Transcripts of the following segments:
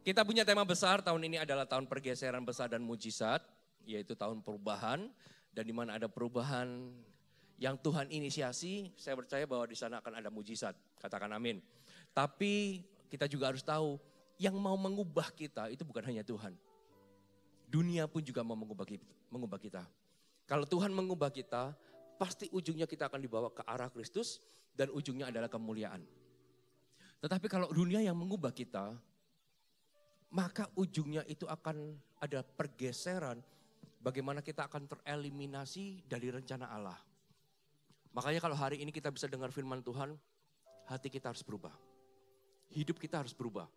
Kita punya tema besar tahun ini adalah tahun pergeseran besar dan mujizat, yaitu tahun perubahan. Dan di mana ada perubahan yang Tuhan inisiasi, saya percaya bahwa di sana akan ada mujizat. Katakan amin. Tapi kita juga harus tahu, yang mau mengubah kita itu bukan hanya Tuhan. Dunia pun juga mau mengubah kita. Kalau Tuhan mengubah kita, pasti ujungnya kita akan dibawa ke arah Kristus dan ujungnya adalah kemuliaan. Tetapi kalau dunia yang mengubah kita, maka ujungnya itu akan ada pergeseran bagaimana kita akan tereliminasi dari rencana Allah. Makanya kalau hari ini kita bisa dengar firman Tuhan, hati kita harus berubah. Hidup kita harus berubah.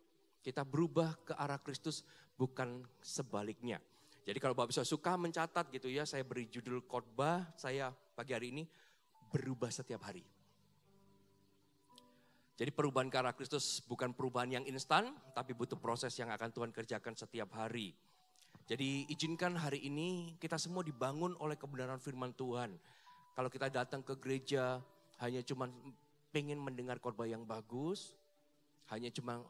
Kita berubah ke arah Kristus, bukan sebaliknya. Jadi kalau Bapak bisa suka mencatat gitu ya, saya beri judul khotbah saya pagi hari ini, berubah setiap hari. Jadi perubahan ke arah Kristus bukan perubahan yang instan, tapi butuh proses yang akan Tuhan kerjakan setiap hari. Jadi izinkan hari ini kita semua dibangun oleh kebenaran firman Tuhan. Kalau kita datang ke gereja hanya cuma pengen mendengar khotbah yang bagus, hanya cuma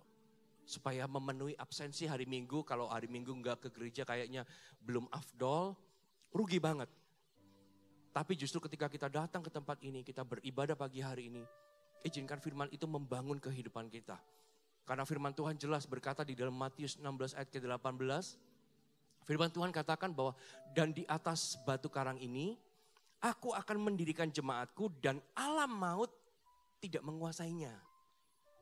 supaya memenuhi absensi hari Minggu, kalau hari Minggu enggak ke gereja kayaknya belum afdol, rugi banget. Tapi justru ketika kita datang ke tempat ini, kita beribadah pagi hari ini, izinkan firman itu membangun kehidupan kita. Karena firman Tuhan jelas berkata di dalam Matius 16 ayat ke-18. Firman Tuhan katakan bahwa dan di atas batu karang ini aku akan mendirikan jemaatku dan alam maut tidak menguasainya.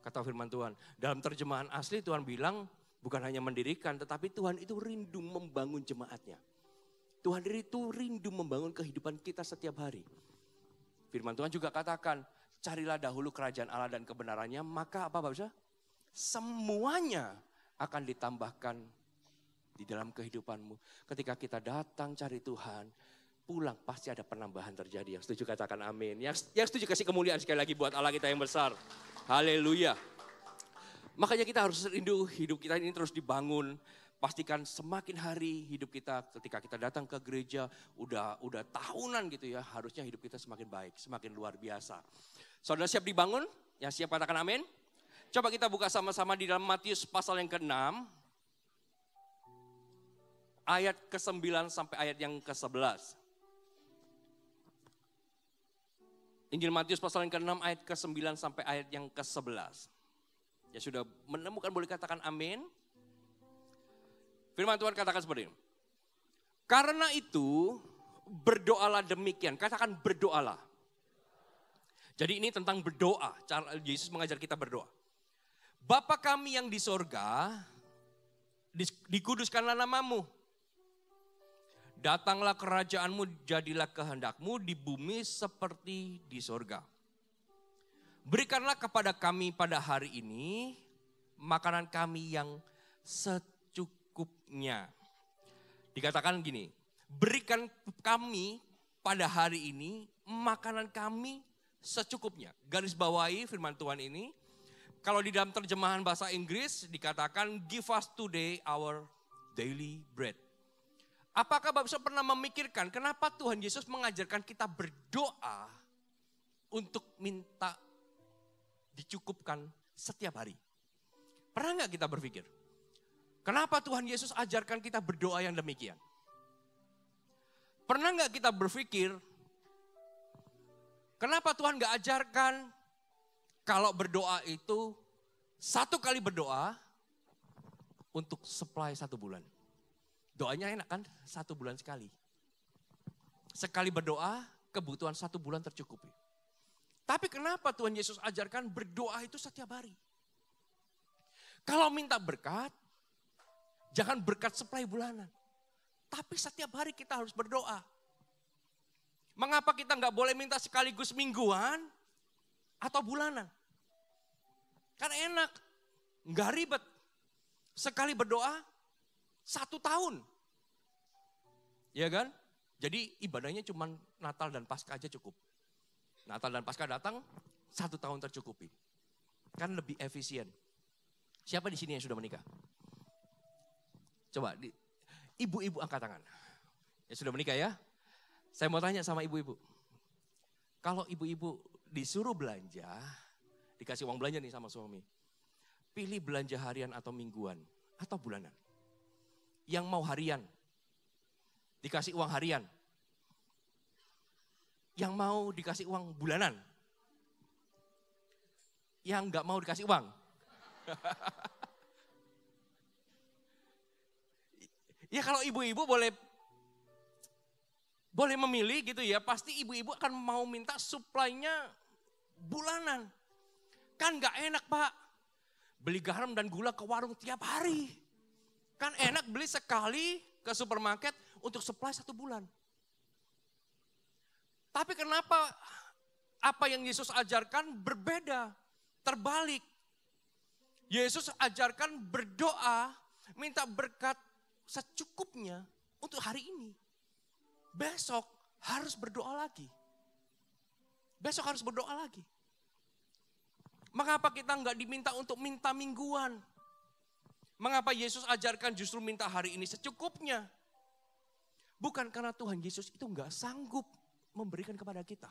Kata firman Tuhan. Dalam terjemahan asli Tuhan bilang bukan hanya mendirikan tetapi Tuhan itu rindu membangun jemaatnya. Tuhan itu rindu membangun kehidupan kita setiap hari. Firman Tuhan juga katakan, carilah dahulu kerajaan Allah dan kebenarannya, maka apa Bapak? Semuanya akan ditambahkan di dalam kehidupanmu. Ketika kita datang cari Tuhan, pulang pasti ada penambahan terjadi. Yang setuju katakan amin. Yang setuju kasih kemuliaan sekali lagi buat Allah kita yang besar. Haleluya. Makanya kita harus rindu hidup kita ini terus dibangun. Pastikan semakin hari hidup kita ketika kita datang ke gereja udah tahunan gitu ya, harusnya hidup kita semakin baik, semakin luar biasa. Saudara siap dibangun? Yang siap katakan amin. Coba kita buka sama-sama di dalam Matius pasal yang ke-6. Ayat ke-9 sampai ayat yang ke-11. Injil Matius pasal yang ke-6 ayat ke-9 sampai ayat yang ke-11. Ya sudah menemukan boleh katakan amin. Firman Tuhan katakan seperti ini. Karena itu berdoalah demikian. Katakan berdoalah. Jadi ini tentang berdoa. Cara Yesus mengajar kita berdoa. Bapa kami yang di sorga, dikuduskanlah namamu. Datanglah kerajaanmu, jadilah kehendakmu di bumi seperti di sorga. Berikanlah kepada kami pada hari ini makanan kami yang secukupnya. Dikatakan gini, berikan kami pada hari ini makanan kami secukupnya. Garis bawahi firman Tuhan ini. Kalau di dalam terjemahan bahasa Inggris dikatakan give us today our daily bread. Apakah Bapak pernah memikirkan kenapa Tuhan Yesus mengajarkan kita berdoa untuk minta dicukupkan setiap hari? Pernah nggak kita berpikir? Kenapa Tuhan Yesus ajarkan kita berdoa yang demikian? Pernah nggak kita berpikir, kenapa Tuhan nggak ajarkan kalau berdoa itu satu kali berdoa untuk supply 1 bulan? Doanya enak kan? 1 bulan sekali. Sekali berdoa, kebutuhan 1 bulan tercukupi. Tapi kenapa Tuhan Yesus ajarkan berdoa itu setiap hari? Kalau minta berkat, jangan berkat supply bulanan. Tapi setiap hari kita harus berdoa. Mengapa kita nggak boleh minta sekaligus mingguan atau bulanan? Kan enak, nggak ribet. Sekali berdoa, 1 tahun. Ya kan? Jadi ibadahnya cuma Natal dan Paskah aja cukup. Natal dan Paskah datang, 1 tahun tercukupi. Kan lebih efisien. Siapa di sini yang sudah menikah? Coba, ibu-ibu angkat tangan. Ya sudah menikah ya? Saya mau tanya sama ibu-ibu. Kalau ibu-ibu disuruh belanja, dikasih uang belanja nih sama suami. Pilih belanja harian atau mingguan. atau bulanan? Yang mau harian, dikasih uang harian. Yang mau dikasih uang bulanan. Yang nggak mau dikasih uang. Ya kalau ibu-ibu boleh memilih gitu ya, pasti ibu-ibu akan mau minta suplainya bulanan. Kan nggak enak Pak, beli garam dan gula ke warung tiap hari. Kan enak beli sekali ke supermarket untuk supply 1 bulan. Tapi kenapa apa yang Yesus ajarkan berbeda, terbalik. Yesus ajarkan berdoa, minta berkat secukupnya untuk hari ini. Besok harus berdoa lagi. Besok harus berdoa lagi. Mengapa kita nggak diminta untuk minta mingguan? Mengapa Yesus ajarkan justru minta hari ini secukupnya? Bukan karena Tuhan Yesus itu nggak sanggup memberikan kepada kita.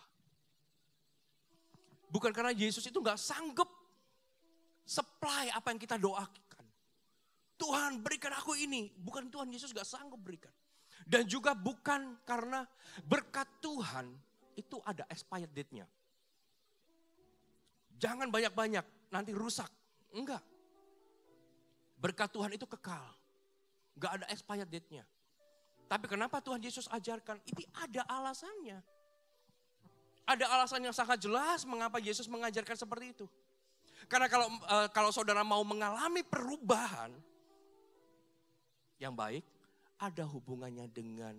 Bukan karena Yesus itu nggak sanggup supply apa yang kita doakan. Tuhan berikan aku ini. Bukan Tuhan Yesus nggak sanggup berikan. Dan juga bukan karena berkat Tuhan itu ada expired date-nya. Jangan banyak-banyak, nanti rusak. Enggak. Berkat Tuhan itu kekal. Enggak ada expired date-nya. Tapi kenapa Tuhan Yesus ajarkan? Itu ada alasannya. Ada alasan yang sangat jelas mengapa Yesus mengajarkan seperti itu. Karena kalau saudara mau mengalami perubahan yang baik, ada hubungannya dengan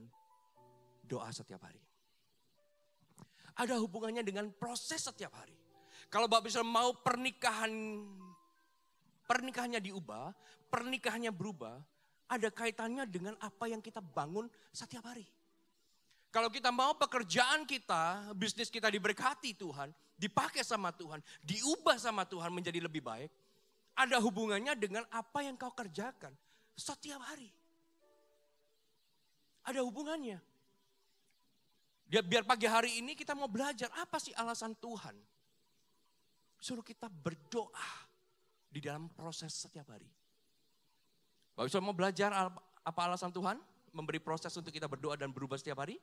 doa setiap hari. Ada hubungannya dengan proses setiap hari. Kalau Bapak bisa mau pernikahannya diubah, pernikahannya berubah, ada kaitannya dengan apa yang kita bangun setiap hari. Kalau kita mau pekerjaan kita, bisnis kita diberkati Tuhan, dipakai sama Tuhan, diubah sama Tuhan menjadi lebih baik, ada hubungannya dengan apa yang kau kerjakan setiap hari. Ada hubungannya. Biar pagi hari ini kita mau belajar apa sih alasan Tuhan. Suruh kita berdoa di dalam proses setiap hari. Bapak Ibu mau belajar apa alasan Tuhan memberi proses untuk kita berdoa dan berubah setiap hari?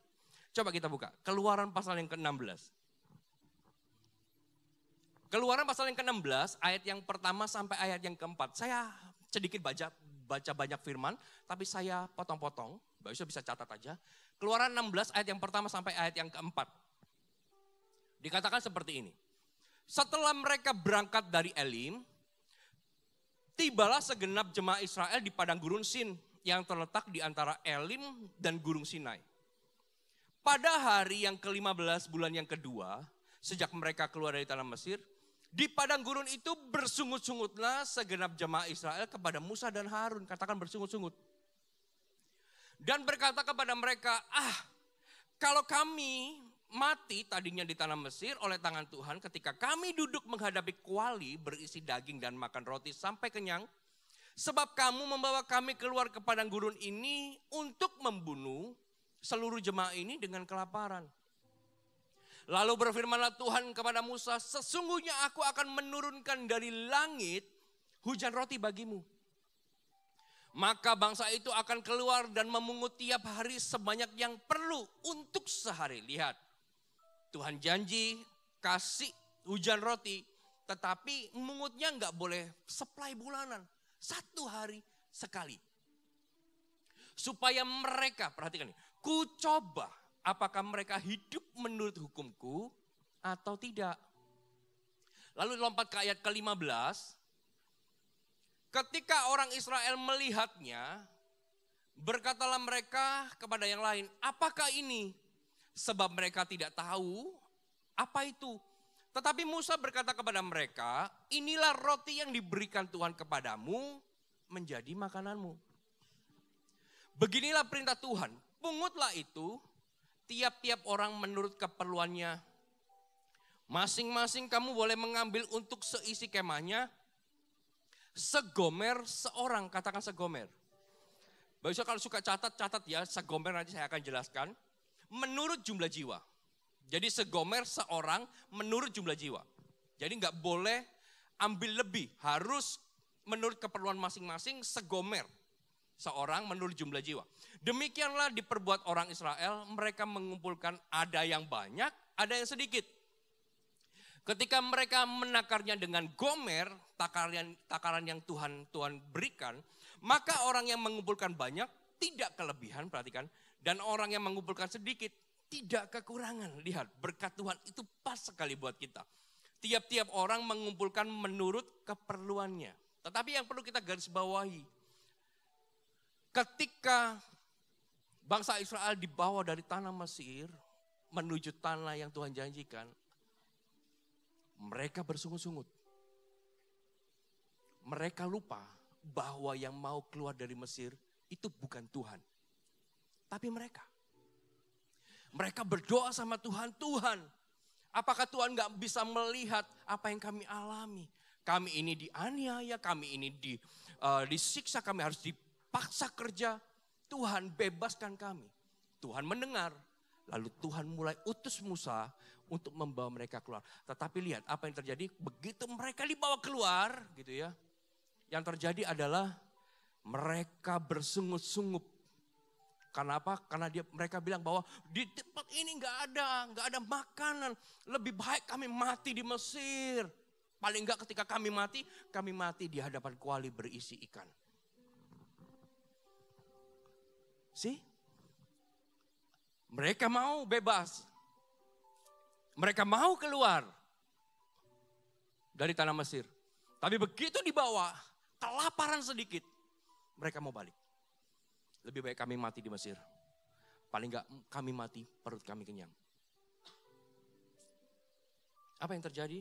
Coba kita buka Keluaran pasal yang ke-16. Keluaran pasal yang ke-16 ayat yang pertama sampai ayat yang ke-4. Saya sedikit baca banyak firman, tapi saya potong-potong. Bapak Ibu bisa catat aja. Keluaran 16 ayat yang pertama sampai ayat yang ke-4. Dikatakan seperti ini. Setelah mereka berangkat dari Elim, tibalah segenap jemaah Israel di padang gurun Sin yang terletak di antara Elim dan Gunung Sinai. Pada hari yang ke-15 bulan yang kedua, sejak mereka keluar dari tanah Mesir, di padang gurun itu bersungut-sungutlah segenap jemaah Israel kepada Musa dan Harun. Katakan bersungut-sungut. Dan berkata kepada mereka, kalau kami mati tadinya di tanah Mesir oleh tangan Tuhan ketika kami duduk menghadapi kuali berisi daging dan makan roti sampai kenyang. Sebab kamu membawa kami keluar ke padang gurun ini untuk membunuh seluruh jemaah ini dengan kelaparan. Lalu berfirmanlah Tuhan kepada Musa, sesungguhnya aku akan menurunkan dari langit hujan roti bagimu. Maka bangsa itu akan keluar dan memungut tiap hari sebanyak yang perlu untuk sehari. Lihat. Tuhan janji kasih hujan roti, tetapi mungutnya nggak boleh supply bulanan. 1 hari sekali. Supaya mereka, perhatikan ini, ku coba apakah mereka hidup menurut hukumku atau tidak. Lalu lompat ke ayat ke-15. Ketika orang Israel melihatnya, berkatalah mereka kepada yang lain, apakah ini? Sebab mereka tidak tahu apa itu. Tetapi Musa berkata kepada mereka, inilah roti yang diberikan Tuhan kepadamu menjadi makananmu. Beginilah perintah Tuhan, pungutlah itu tiap-tiap orang menurut keperluannya. Masing-masing kamu boleh mengambil untuk seisi kemahnya segomer seorang, katakan segomer. Bapak kalau suka catat ya, segomer nanti saya akan jelaskan. Menurut jumlah jiwa. Jadi segomer seorang menurut jumlah jiwa. Jadi nggak boleh ambil lebih, harus menurut keperluan masing-masing segomer seorang menurut jumlah jiwa. Demikianlah diperbuat orang Israel, mereka mengumpulkan ada yang banyak, ada yang sedikit. Ketika mereka menakarnya dengan gomer, takaran yang Tuhan berikan, maka orang yang mengumpulkan banyak tidak kelebihan, perhatikan, dan orang yang mengumpulkan sedikit tidak kekurangan. Lihat, berkat Tuhan itu pas sekali buat kita. Tiap-tiap orang mengumpulkan menurut keperluannya. Tetapi yang perlu kita garis bawahi, ketika bangsa Israel dibawa dari tanah Mesir menuju tanah yang Tuhan janjikan, mereka bersungut-sungut. Mereka lupa bahwa yang mau keluar dari Mesir itu bukan Tuhan, tapi mereka. Mereka berdoa sama Tuhan, Tuhan, apakah Tuhan gak bisa melihat apa yang kami alami? Kami ini dianiaya, kami ini disiksa, kami harus paksa kerja, Tuhan bebaskan kami. Tuhan mendengar, lalu Tuhan mulai utus Musa untuk membawa mereka keluar. Tetapi lihat apa yang terjadi, begitu mereka dibawa keluar gitu ya. Yang terjadi adalah mereka bersungut-sungut. Karena apa? Karena mereka bilang bahwa di tempat ini nggak ada makanan. Lebih baik kami mati di Mesir. Paling enggak ketika kami mati di hadapan kuali berisi ikan. Mereka mau bebas. Mereka mau keluar dari tanah Mesir. Tapi begitu dibawa, kelaparan sedikit, mereka mau balik. Lebih baik kami mati di Mesir. Paling enggak kami mati, perut kami kenyang. Apa yang terjadi?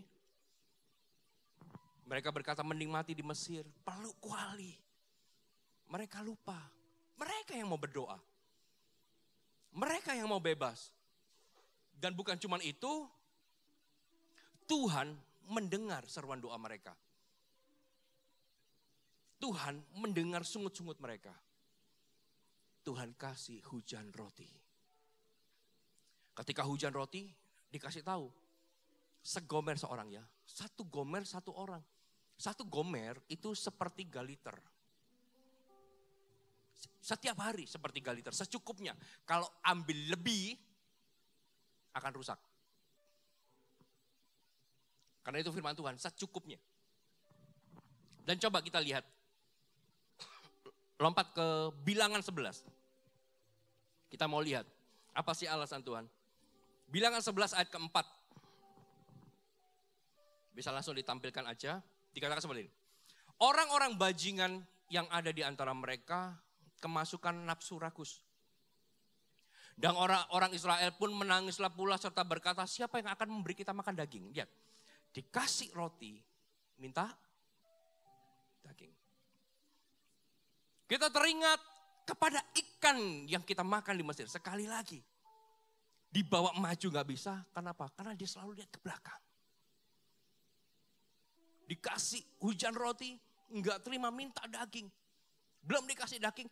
Mereka berkata mending mati di Mesir, peluk kuali. Mereka lupa. Mereka yang mau berdoa. Mereka yang mau bebas. Dan bukan cuma itu, Tuhan mendengar seruan doa mereka. Tuhan mendengar sungut-sungut mereka. Tuhan kasih hujan roti. Ketika hujan roti, dikasih tahu. Segomer seorang ya. Satu gomer satu orang. Satu gomer itu sepertiga liter. Setiap hari sepertiga liter, secukupnya. Kalau ambil lebih, akan rusak. Karena itu firman Tuhan, secukupnya. Dan coba kita lihat. Lompat ke Bilangan 11. Kita mau lihat, apa sih alasan Tuhan. Bilangan 11 ayat keempat. Bisa langsung ditampilkan aja. Dikatakan seperti ini. Orang-orang bajingan yang ada di antara mereka kemasukan nafsu rakus. Dan orang-orang Israel pun menangislah pula serta berkata, siapa yang akan memberi kita makan daging? Lihat, dikasih roti, minta daging. Kita teringat kepada ikan yang kita makan di Mesir. Sekali lagi, dibawa maju gak bisa, kenapa? Karena dia selalu lihat ke belakang. Dikasih hujan roti, gak terima, minta daging. Belum dikasih daging,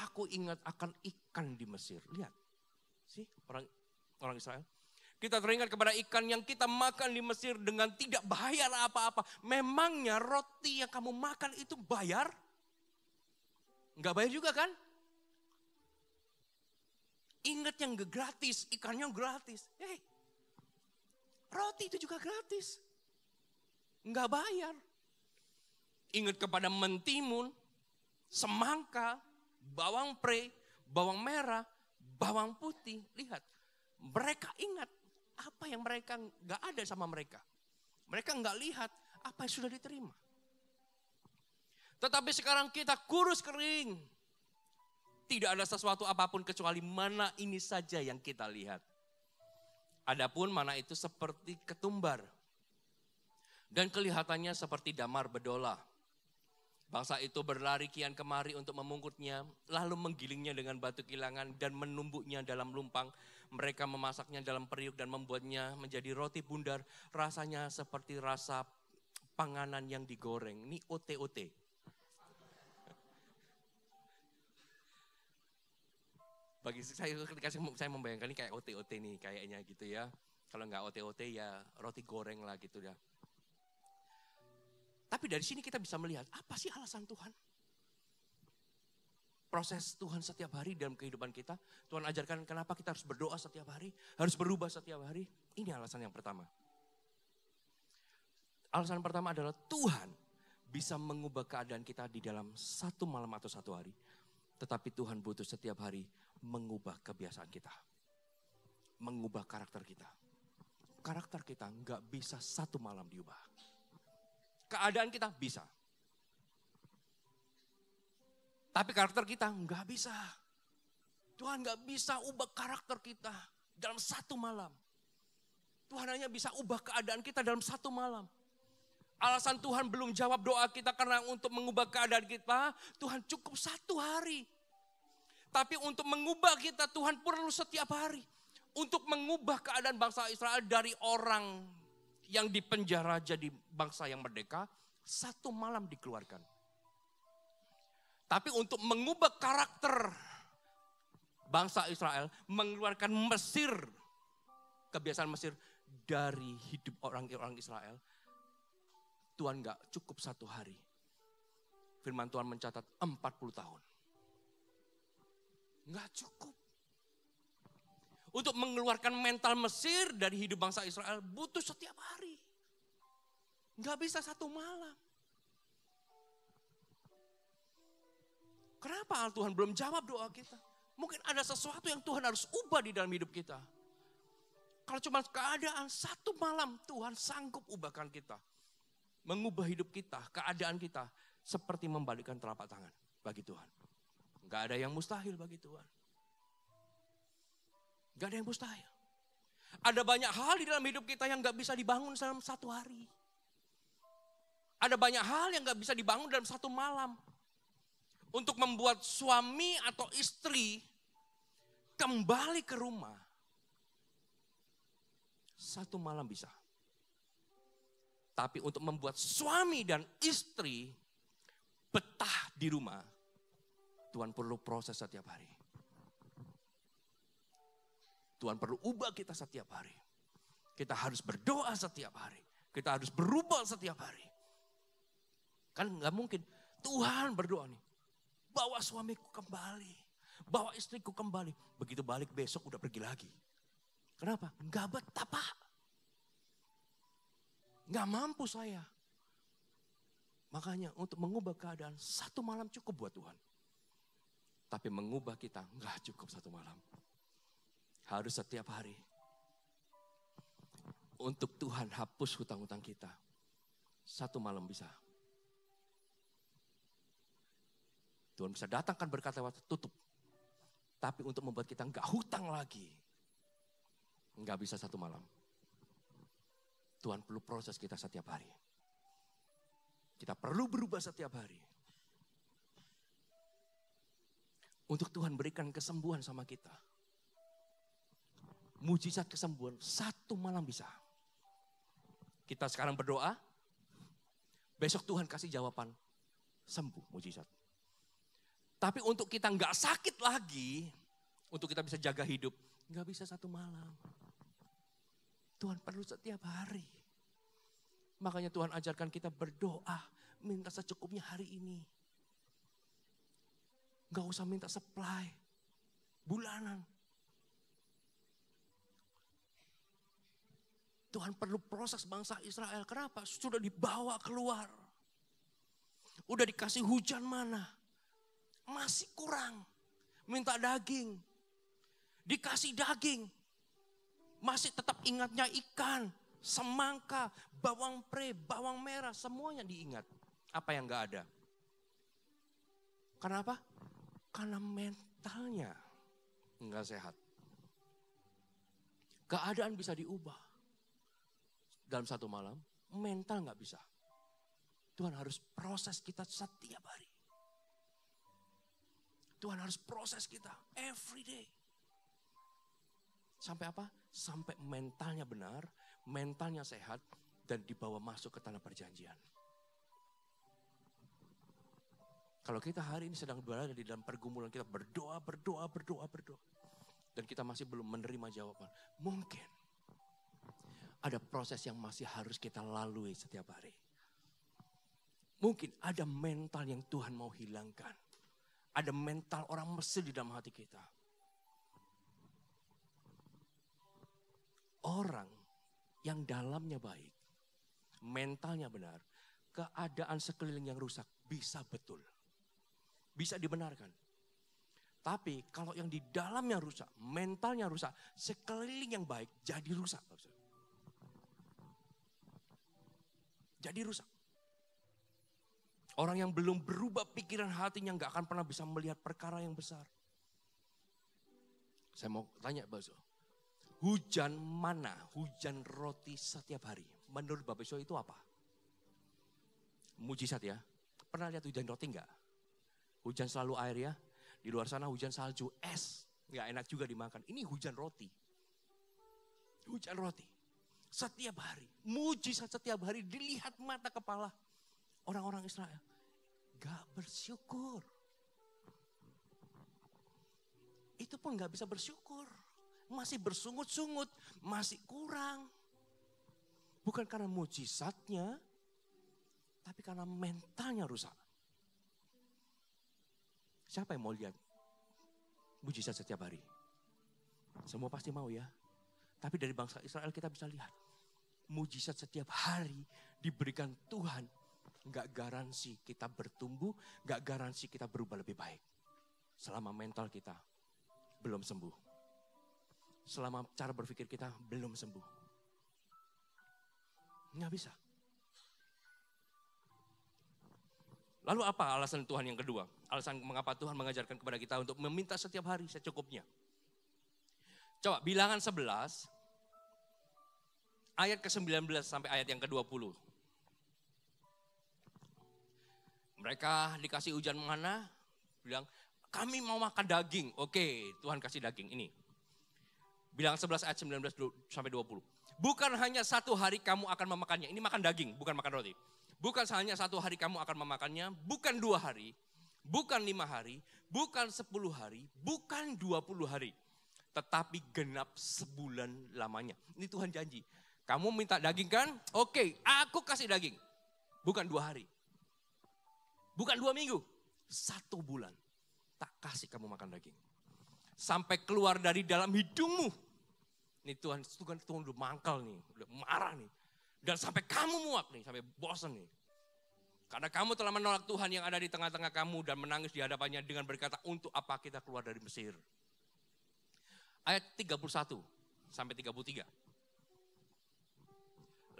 aku ingat akan ikan di Mesir. Lihat, sih orang Israel. Kita teringat kepada ikan yang kita makan di Mesir dengan tidak bayar apa-apa. Memangnya roti yang kamu makan itu bayar? Enggak bayar juga kan? Ingat yang gratis, ikannya gratis. Roti itu juga gratis. Enggak bayar. Ingat kepada mentimun, semangka, bawang pre, bawang merah, bawang putih. Lihat, mereka ingat apa yang mereka enggak ada sama mereka. Mereka enggak lihat apa yang sudah diterima. Tetapi sekarang kita kurus kering. Tidak ada sesuatu apapun kecuali mana ini saja yang kita lihat. Adapun mana itu seperti ketumbar. Dan kelihatannya seperti damar bedola. Bangsa itu berlari kian kemari untuk memungkutnya, lalu menggilingnya dengan batu kilangan dan menumbuknya dalam lumpang. Mereka memasaknya dalam periuk dan membuatnya menjadi roti bundar. Rasanya seperti rasa panganan yang digoreng. Ini OT-OT. Bagi saya ketika saya membayangkan ini kayak OT-OT nih kayaknya gitu ya. Kalau nggak OT-OT ya roti goreng lah gitu ya. Tapi dari sini kita bisa melihat, apa sih alasan Tuhan? Proses Tuhan setiap hari dalam kehidupan kita. Tuhan ajarkan kenapa kita harus berdoa setiap hari, harus berubah setiap hari. Ini alasan yang pertama. Alasan pertama adalah Tuhan bisa mengubah keadaan kita di dalam satu malam atau satu hari. Tetapi Tuhan butuh setiap hari mengubah kebiasaan kita. Mengubah karakter kita. Karakter kita nggak bisa satu malam diubah. Keadaan kita bisa. Tapi karakter kita nggak bisa. Tuhan nggak bisa ubah karakter kita dalam satu malam. Tuhan hanya bisa ubah keadaan kita dalam satu malam. Alasan Tuhan belum jawab doa kita karena untuk mengubah keadaan kita, Tuhan cukup satu hari. Tapi untuk mengubah kita, Tuhan perlu setiap hari. Untuk mengubah keadaan bangsa Israel dari orang yang dipenjara jadi bangsa yang merdeka, satu malam dikeluarkan. Tapi untuk mengubah karakter bangsa Israel, mengeluarkan Mesir, kebiasaan Mesir dari hidup orang-orang Israel, Tuhan gak cukup satu hari. Firman Tuhan mencatat 40 tahun. Gak cukup. Untuk mengeluarkan mental Mesir dari hidup bangsa Israel butuh setiap hari. Gak bisa satu malam. Kenapa Tuhan belum jawab doa kita? Mungkin ada sesuatu yang Tuhan harus ubah di dalam hidup kita. Kalau cuma keadaan satu malam Tuhan sanggup ubahkan kita. Mengubah hidup kita, keadaan kita. Seperti membalikkan telapak tangan bagi Tuhan. Gak ada yang mustahil bagi Tuhan. Gak ada yang mustahil. Ada banyak hal di dalam hidup kita yang gak bisa dibangun dalam satu hari. Ada banyak hal yang gak bisa dibangun dalam satu malam. Untuk membuat suami atau istri kembali ke rumah. Satu malam bisa. Tapi untuk membuat suami dan istri betah di rumah, Tuhan perlu proses setiap hari. Tuhan perlu ubah kita setiap hari. Kita harus berdoa setiap hari. Kita harus berubah setiap hari. Kan gak mungkin Tuhan berdoa nih. Bawa suamiku kembali. Bawa istriku kembali. Begitu balik besok udah pergi lagi. Kenapa? Gak betah Pak. Gak mampu saya. Makanya untuk mengubah keadaan satu malam cukup buat Tuhan. Tapi mengubah kita gak cukup satu malam. Harus setiap hari. Untuk Tuhan hapus hutang-hutang kita. Satu malam bisa. Tuhan bisa datangkan berkat lewat tutup. Tapi untuk membuat kita enggak hutang lagi. Enggak bisa satu malam. Tuhan perlu proses kita setiap hari. Kita perlu berubah setiap hari. Untuk Tuhan berikan kesembuhan sama kita. Mujizat kesembuhan satu malam bisa. Kita sekarang berdoa. Besok Tuhan kasih jawaban. Sembuh mujizat. Tapi untuk kita nggak sakit lagi, untuk kita bisa jaga hidup, nggak bisa satu malam. Tuhan perlu setiap hari. Makanya Tuhan ajarkan kita berdoa, minta secukupnya hari ini. Nggak usah minta supply, bulanan. Tuhan perlu proses bangsa Israel. Kenapa? Sudah dibawa keluar. Udah dikasih hujan mana. Masih kurang. Minta daging. Dikasih daging. Masih tetap ingatnya ikan, semangka, bawang pre, bawang merah. Semuanya diingat. Apa yang gak ada? Kenapa? Karena mentalnya gak sehat. Keadaan bisa diubah. Dalam satu malam, mental gak bisa. Tuhan harus proses kita setiap hari. Tuhan harus proses kita every day. Sampai apa? Sampai mentalnya benar, mentalnya sehat, dan dibawa masuk ke tanah perjanjian. Kalau kita hari ini sedang berada di dalam pergumulan, kita berdoa. Dan kita masih belum menerima jawaban. Mungkin ada proses yang masih harus kita lalui setiap hari. Mungkin ada mental yang Tuhan mau hilangkan. Ada mental orang Mesir di dalam hati kita. Orang yang dalamnya baik, mentalnya benar, keadaan sekeliling yang rusak bisa betul. Bisa dibenarkan. Tapi kalau yang di dalamnya rusak, mentalnya rusak, sekeliling yang baik jadi rusak. Jadi rusak. Orang yang belum berubah pikiran hatinya gak akan pernah bisa melihat perkara yang besar. Saya mau tanya Baso, hujan mana, hujan roti setiap hari, menurut Bapak Iso itu apa? Mujizat ya. Pernah lihat hujan roti enggak? Hujan selalu air ya. Di luar sana hujan salju, es. Enggak enak juga dimakan. Ini hujan roti. Hujan roti. Setiap hari. Mujizat setiap hari dilihat mata kepala orang-orang Israel. Gak bersyukur. Itu pun gak bisa bersyukur. Masih bersungut-sungut. Masih kurang. Bukan karena mujizatnya. Tapi karena mentalnya rusak. Siapa yang mau lihat mujizat setiap hari? Semua pasti mau ya. Tapi dari bangsa Israel kita bisa lihat. Mujizat setiap hari diberikan Tuhan. Gak garansi kita bertumbuh, gak garansi kita berubah lebih baik. Selama mental kita belum sembuh. Selama cara berpikir kita belum sembuh. Gak bisa. Lalu apa alasan Tuhan yang kedua? Alasan mengapa Tuhan mengajarkan kepada kita untuk meminta setiap hari secukupnya. Coba Bilangan 11 ayat ke-19 sampai ayat yang ke-20. Mereka dikasih hujan mana, bilang kami mau makan daging. Oke, Tuhan kasih daging ini. Bilangan 11 ayat 19 sampai 20. Bukan hanya satu hari kamu akan memakannya. Ini makan daging, bukan makan roti. Bukan hanya satu hari kamu akan memakannya, bukan 2 hari, bukan 5 hari, bukan 10 hari, bukan 20 hari. Tetapi genap sebulan lamanya. Ini Tuhan janji. Kamu minta daging kan? Oke, aku kasih daging. Bukan 2 hari. Bukan 2 minggu. 1 bulan. Tak kasih kamu makan daging. Sampai keluar dari dalam hidungmu. Ini Tuhan udah mangkal nih. Udah marah nih. Dan sampai kamu muak nih. Sampai bosan nih. Karena kamu telah menolak Tuhan yang ada di tengah-tengah kamu. Dan menangis di hadapannya dengan berkata, untuk apa kita keluar dari Mesir. Ayat 31 sampai 33.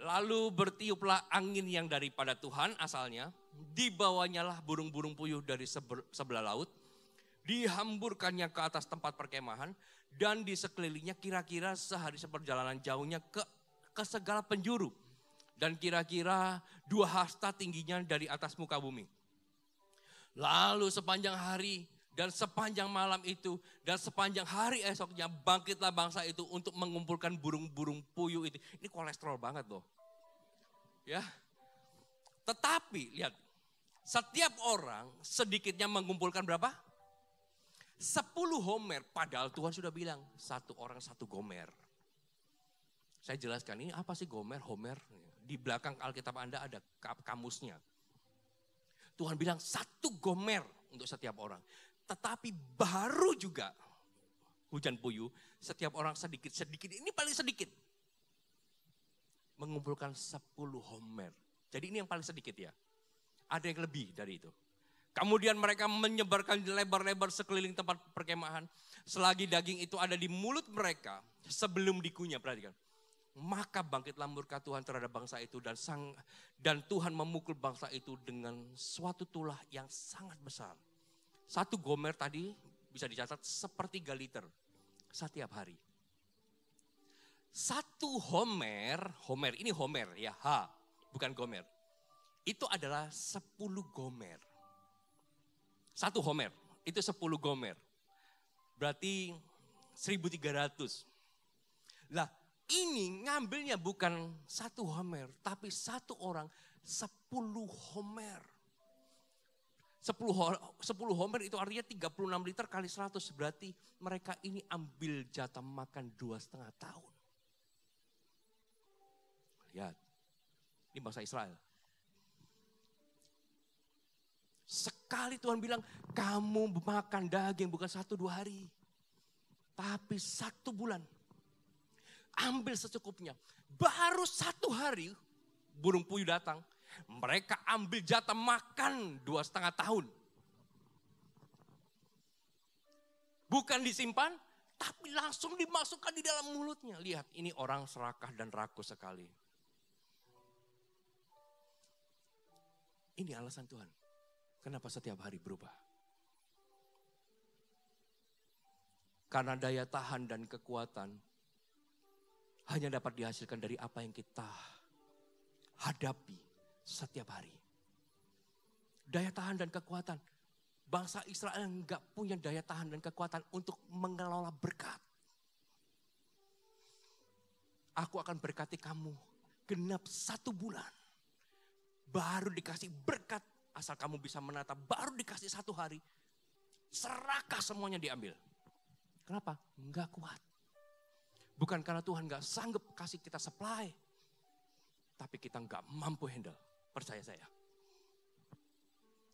Lalu bertiuplah angin yang daripada Tuhan asalnya. Dibawanyalah burung-burung puyuh dari sebelah laut. Dihamburkannya ke atas tempat perkemahan. Dan di sekelilingnya kira-kira sehari seperjalanan jauhnya ke segala penjuru. Dan kira-kira 2 hasta tingginya dari atas muka bumi. Lalu sepanjang hari dan sepanjang malam itu dan sepanjang hari esoknya bangkitlah bangsa itu untuk mengumpulkan burung-burung puyuh itu. Ini kolesterol banget loh. Ya. Tetapi lihat, setiap orang sedikitnya mengumpulkan berapa? 10 homer, padahal Tuhan sudah bilang 1 orang 1 gomer. Saya jelaskan ini apa sih gomer, homer. Di belakang Alkitab Anda ada kamusnya. Tuhan bilang 1 gomer untuk setiap orang. Tetapi baru juga hujan puyuh, setiap orang sedikit-sedikit, ini paling sedikit. Mengumpulkan 10 homer. Jadi ini yang paling sedikit ya. Ada yang lebih dari itu. Kemudian mereka menyebarkan lebar-lebar sekeliling tempat perkemahan. Selagi daging itu ada di mulut mereka sebelum dikunyah, perhatikan. Maka bangkitlah murka Tuhan terhadap bangsa itu dan Tuhan memukul bangsa itu dengan suatu tulah yang sangat besar. 1 gomer tadi bisa dicatat sepertiga liter setiap hari. 1 homer ini homer ya, bukan gomer. Itu adalah 10 gomer. 1 homer itu 10 gomer. Berarti 1.300. Lah ini ngambilnya bukan 1 homer, tapi 1 orang 10 homer. 10 homer itu artinya 36 liter kali 100. Berarti mereka ini ambil jatah makan 2,5 tahun. Lihat, ini bangsa Israel. Sekali Tuhan bilang, kamu makan daging bukan 1-2 hari. Tapi 1 bulan. Ambil secukupnya. Baru 1 hari burung puyuh datang. Mereka ambil jatah makan 2,5 tahun. Bukan disimpan, tapi langsung dimasukkan di dalam mulutnya. Lihat, ini orang serakah dan rakus sekali. Ini alasan Tuhan. Kenapa setiap hari berubah? Karena daya tahan dan kekuatan hanya dapat dihasilkan dari apa yang kita hadapi setiap hari. Daya tahan dan kekuatan. Bangsa Israel enggak punya daya tahan dan kekuatan untuk mengelola berkat. Aku akan berkati kamu genap 1 bulan. Baru dikasih berkat asal kamu bisa menata. Baru dikasih 1 hari. Serakah semuanya diambil. Kenapa? Enggak kuat. Bukan karena Tuhan enggak sanggup kasih kita supply. Tapi kita enggak mampu handle. Percaya saya.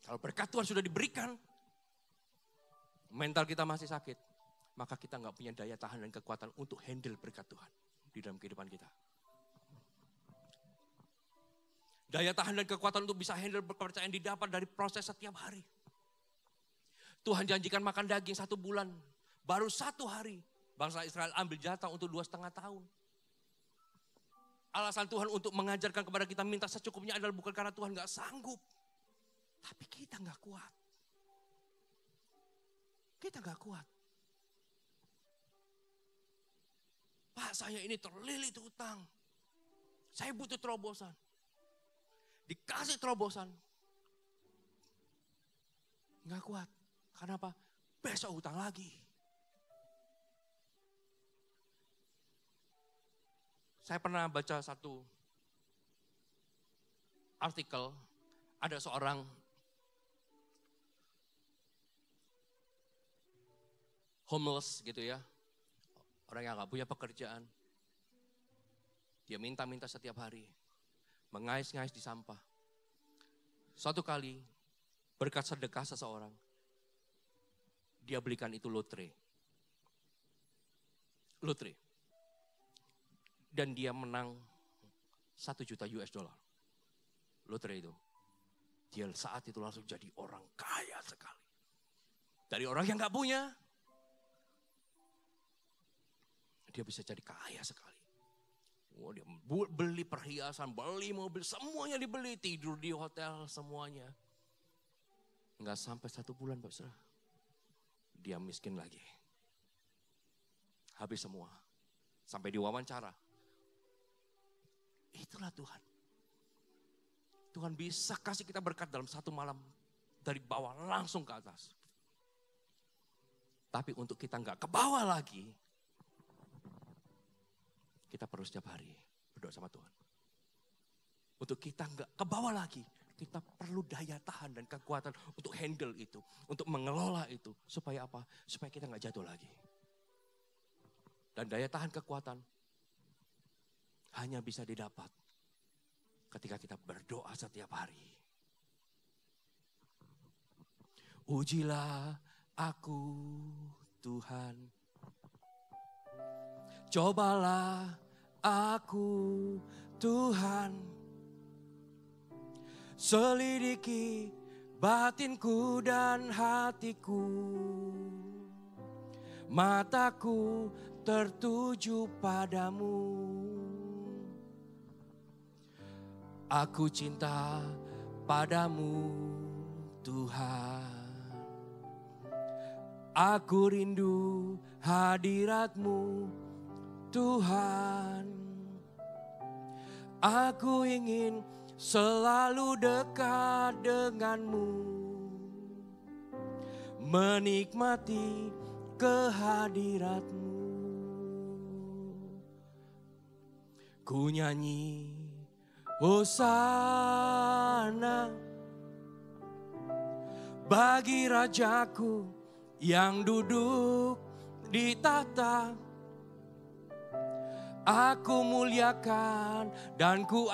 Kalau berkat Tuhan sudah diberikan, mental kita masih sakit, maka kita enggak punya daya tahan dan kekuatan untuk handle berkat Tuhan di dalam kehidupan kita. Daya tahan dan kekuatan untuk bisa handle kepercayaan didapat dari proses setiap hari. Tuhan janjikan makan daging 1 bulan, baru 1 hari bangsa Israel ambil jatah untuk 2,5 tahun. Alasan Tuhan untuk mengajarkan kepada kita minta secukupnya adalah bukan karena Tuhan gak sanggup. Tapi kita gak kuat. Kita gak kuat. Pak, saya ini terlilit hutang. Saya butuh terobosan. Dikasih terobosan. Gak kuat. Kenapa? Besok hutang lagi. Saya pernah baca satu artikel. Ada seorang homeless gitu ya. Orang yang gak punya pekerjaan. Dia minta-minta setiap hari. Mengais-ngais di sampah. Suatu kali berkat sedekah seseorang. Dia belikan itu lotre. Lotre. Dan dia menang 1 juta US dollar. Lotre itu. Dia saat itu langsung jadi orang kaya sekali. Dari orang yang gak punya. Dia bisa jadi kaya sekali. Oh, dia beli perhiasan, beli mobil, semuanya dibeli. Tidur di hotel, semuanya. Enggak sampai 1 bulan, Pak Saudara. Dia miskin lagi. Habis semua. Sampai diwawancara. Itulah Tuhan. Tuhan bisa kasih kita berkat dalam 1 malam. Dari bawah langsung ke atas. Tapi untuk kita enggak ke bawah lagi. Kita perlu setiap hari berdoa sama Tuhan. Untuk kita enggak ke bawah lagi. Kita perlu daya tahan dan kekuatan untuk handle itu. Untuk mengelola itu. Supaya apa? Supaya kita enggak jatuh lagi. Dan daya tahan kekuatan hanya bisa didapat ketika kita berdoa setiap hari. Ujilah aku Tuhan. Cobalah aku Tuhan. Selidiki batinku dan hatiku. Mataku tertuju padamu. Aku cinta padamu Tuhan. Aku rindu hadiratmu Tuhan. Aku ingin selalu dekat denganmu. Menikmati kehadiratmu. Ku nyanyi Hosana bagi Rajaku yang duduk di tahta. Aku muliakan dan ku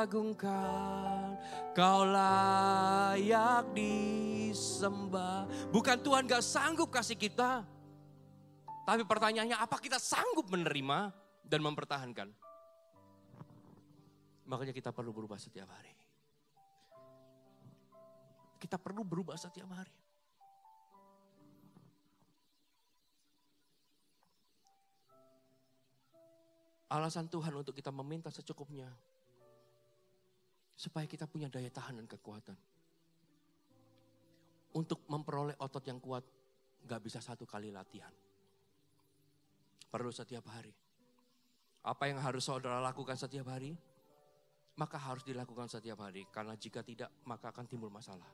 agungkan Kau layak disembah. Bukan Tuhan gak sanggup kasih kita. Tapi pertanyaannya, apa kita sanggup menerima dan mempertahankan? Makanya kita perlu berubah setiap hari. Kita perlu berubah setiap hari. Alasan Tuhan untuk kita meminta secukupnya. Supaya kita punya daya tahan dan kekuatan. Untuk memperoleh otot yang kuat, gak bisa satu kali latihan. Perlu setiap hari. Apa yang harus saudara lakukan setiap hari? Maka harus dilakukan setiap hari. Karena jika tidak, maka akan timbul masalah.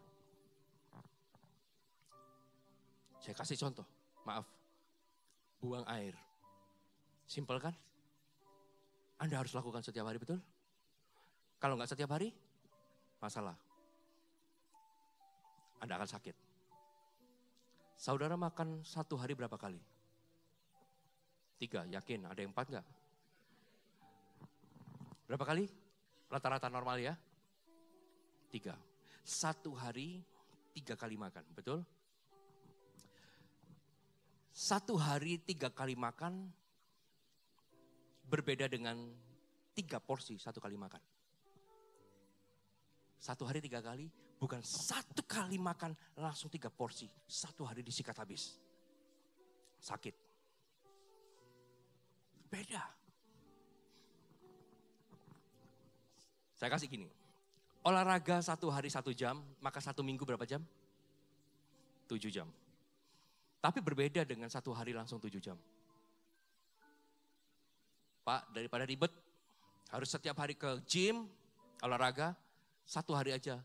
Saya kasih contoh, maaf. Buang air. Simpel kan? Anda harus lakukan setiap hari, betul? Kalau nggak setiap hari, masalah. Anda akan sakit. Saudara makan satu hari berapa kali? 3, yakin? Ada yang 4 nggak? Berapa kali? Rata-rata normal ya? 3. Satu hari 3 kali makan, betul? Satu hari 3 kali makan berbeda dengan 3 porsi satu kali makan. Satu hari 3 kali, bukan satu kali makan langsung 3 porsi. Satu hari disikat habis. Sakit. Beda. Saya kasih gini. Olahraga 1 hari 1 jam, maka 1 minggu berapa jam? 7 jam. Tapi berbeda dengan 1 hari langsung 7 jam. Pak, daripada ribet, harus setiap hari ke gym, olahraga, 1 hari aja.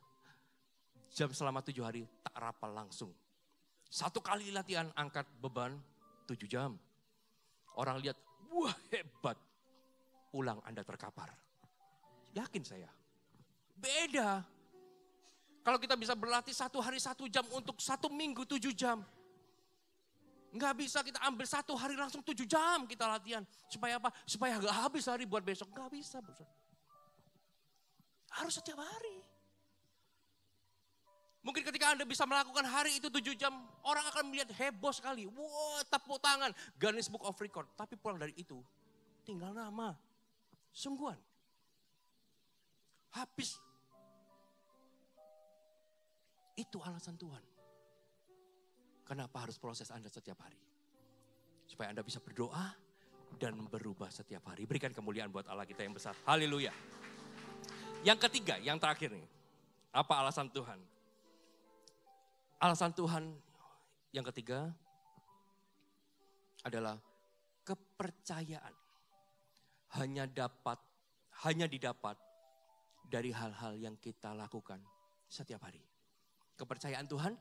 Jam selama 7 hari, tak rapal langsung. 1 kali latihan angkat beban, 7 jam. Orang lihat, wah hebat. Pulang Anda terkapar. Yakin saya. Beda. Kalau kita bisa berlatih 1 hari 1 jam untuk 1 minggu 7 jam. Nggak bisa kita ambil 1 hari langsung 7 jam kita latihan. Supaya apa? Supaya nggak habis hari buat besok. Nggak bisa. Harus setiap hari. Mungkin ketika Anda bisa melakukan hari itu 7 jam. Orang akan melihat heboh sekali. Wah, tepuk tangan. Guinness Book of Record. Tapi pulang dari itu, tinggal nama. Sungguhan. Habis. Itu alasan Tuhan. Kenapa harus proses Anda setiap hari? Supaya Anda bisa berdoa dan berubah setiap hari. Berikan kemuliaan buat Allah kita yang besar. Haleluya. Yang ketiga, yang terakhir nih. Apa alasan Tuhan? Alasan Tuhan yang ketiga adalah kepercayaan. Hanya didapat dari hal-hal yang kita lakukan setiap hari. Kepercayaan Tuhan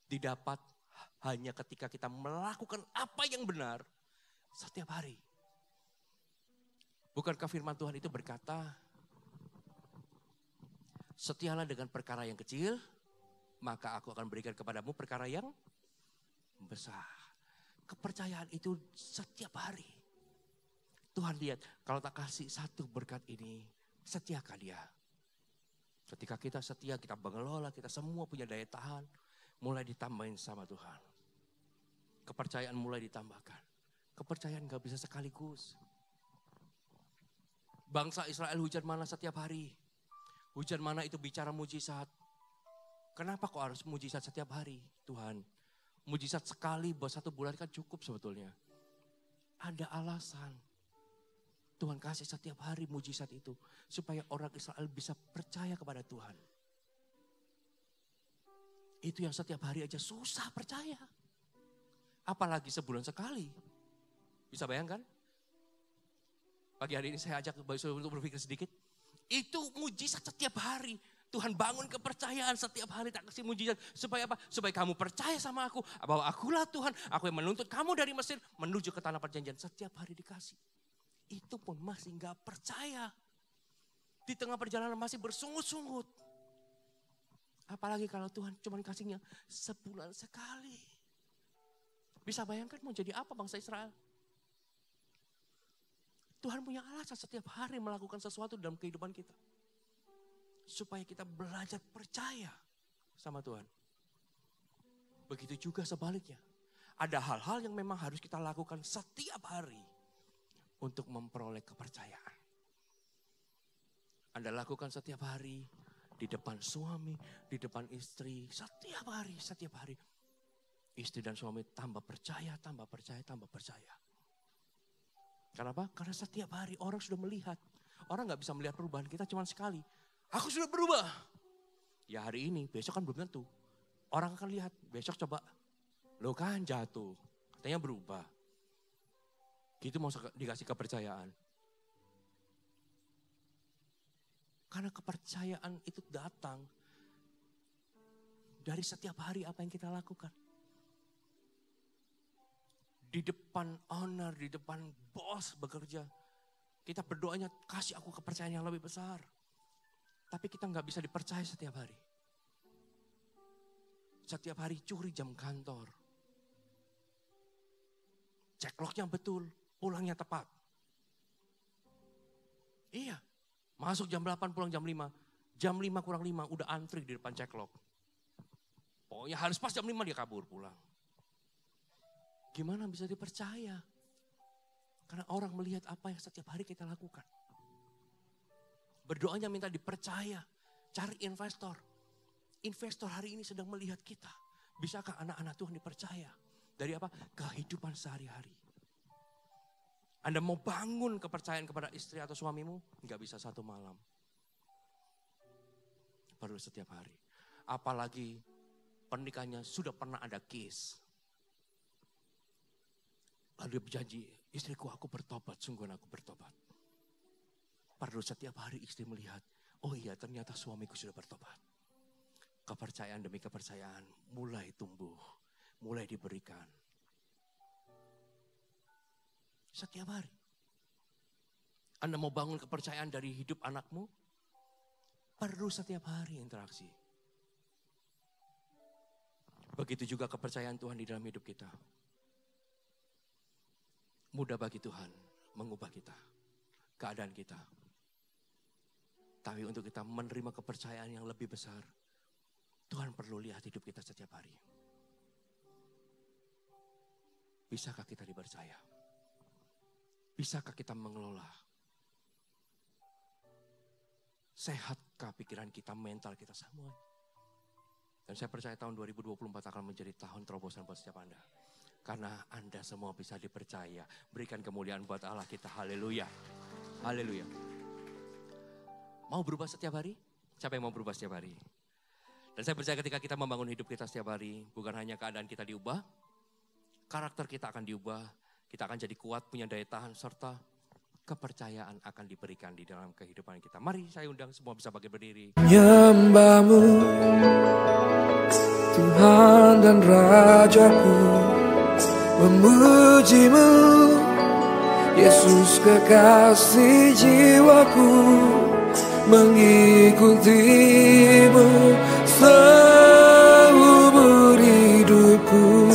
didapat hanya ketika kita melakukan apa yang benar setiap hari. Bukankah firman Tuhan itu berkata, setialah dengan perkara yang kecil, maka aku akan berikan kepadamu perkara yang besar. Kepercayaan itu setiap hari. Tuhan lihat, kalau tak kasih satu berkat ini, setiakah dia? Ketika kita setia, kita mengelola, kita semua punya daya tahan, mulai ditambahin sama Tuhan. Kepercayaan mulai ditambahkan. Kepercayaan gak bisa sekaligus. Bangsa Israel hujan mana setiap hari. Hujan mana itu bicara mujizat. Kenapa kok harus mujizat setiap hari? Tuhan, mujizat sekali buat 1 bulan kan cukup sebetulnya. Ada alasan. Tuhan kasih setiap hari mujizat itu. Supaya orang Israel bisa percaya kepada Tuhan. Itu yang setiap hari aja susah percaya. Apalagi sebulan sekali. Bisa bayangkan? Pagi hari ini saya ajak Bapak Ibu untuk berpikir sedikit. Itu mujizat setiap hari. Tuhan bangun kepercayaan setiap hari, tak kasih mujizat. Supaya apa? Supaya kamu percaya sama aku. Bahwa akulah Tuhan, aku yang menuntut kamu dari Mesir menuju ke tanah perjanjian. Setiap hari dikasih. Itu pun masih gak percaya. Di tengah perjalanan masih bersungut-sungut. Apalagi kalau Tuhan cuma kasihnya sebulan sekali. Bisa bayangkan mau jadi apa bangsa Israel? Tuhan punya alasan setiap hari melakukan sesuatu dalam kehidupan kita. supaya kita belajar percaya sama Tuhan. Begitu juga sebaliknya. Ada hal-hal yang memang harus kita lakukan setiap hari untuk memperoleh kepercayaan. Anda lakukan setiap hari di depan suami, di depan istri, setiap hari. Istri dan suami tambah percaya. Kenapa? Karena setiap hari orang sudah melihat. Orang gak bisa melihat perubahan kita cuma sekali. Aku sudah berubah. Ya hari ini, besok kan belum tentu. Orang akan lihat, besok coba. Lo kan jatuh, katanya berubah. Gitu mau dikasih kepercayaan. Karena kepercayaan itu datang dari setiap hari apa yang kita lakukan. Di depan owner, di depan bos bekerja. Kita berdoanya kasih aku kepercayaan yang lebih besar. Tapi kita nggak bisa dipercaya setiap hari. Setiap hari curi jam kantor. Cek lognya betul, pulangnya tepat. Iya, masuk jam 8 pulang jam 5. Jam 5 kurang 5 udah antri di depan cek log. Pokoknya harus pas jam 5 dia kabur pulang. Gimana bisa dipercaya? Karena orang melihat apa yang setiap hari kita lakukan. Berdoanya minta dipercaya. Cari investor. Investor hari ini sedang melihat kita. Bisakah anak-anak Tuhan dipercaya? Dari apa? Kehidupan sehari-hari. Anda mau bangun kepercayaan kepada istri atau suamimu? Enggak bisa satu malam. Perlu setiap hari. Apalagi pernikahannya sudah pernah ada case. Lalu dia berjanji, istriku aku bertobat, sungguh aku bertobat. Perlu setiap hari istri melihat, oh iya ternyata suamiku sudah bertobat. Kepercayaan demi kepercayaan mulai tumbuh, mulai diberikan. Setiap hari. Anda mau bangun kepercayaan dari hidup anakmu? Perlu setiap hari interaksi. Begitu juga kepercayaan Tuhan di dalam hidup kita. Mudah bagi Tuhan mengubah kita, keadaan kita. Tapi untuk kita menerima kepercayaan yang lebih besar, Tuhan perlu lihat hidup kita setiap hari. Bisakah kita dipercaya? Bisakah kita mengelola? Sehatkah pikiran kita, mental kita semua? Dan saya percaya tahun 2024 akan menjadi tahun terobosan buat setiap Anda. Karena Anda semua bisa dipercaya. Berikan kemuliaan buat Allah kita. Haleluya. Haleluya. Mau berubah setiap hari? Siapa yang mau berubah setiap hari? Dan saya percaya ketika kita membangun hidup kita setiap hari, bukan hanya keadaan kita diubah, karakter kita akan diubah, kita akan jadi kuat, punya daya tahan, serta kepercayaan akan diberikan di dalam kehidupan kita. Mari saya undang semua bisa bangkit berdiri. Nyembahmu, Tuhan dan Rajaku, memujimu, Yesus kekasih jiwaku, mengikutimu seumur hidupku.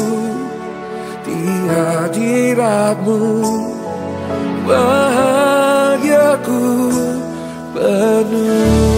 Di hadiratmu bahagiaku penuh.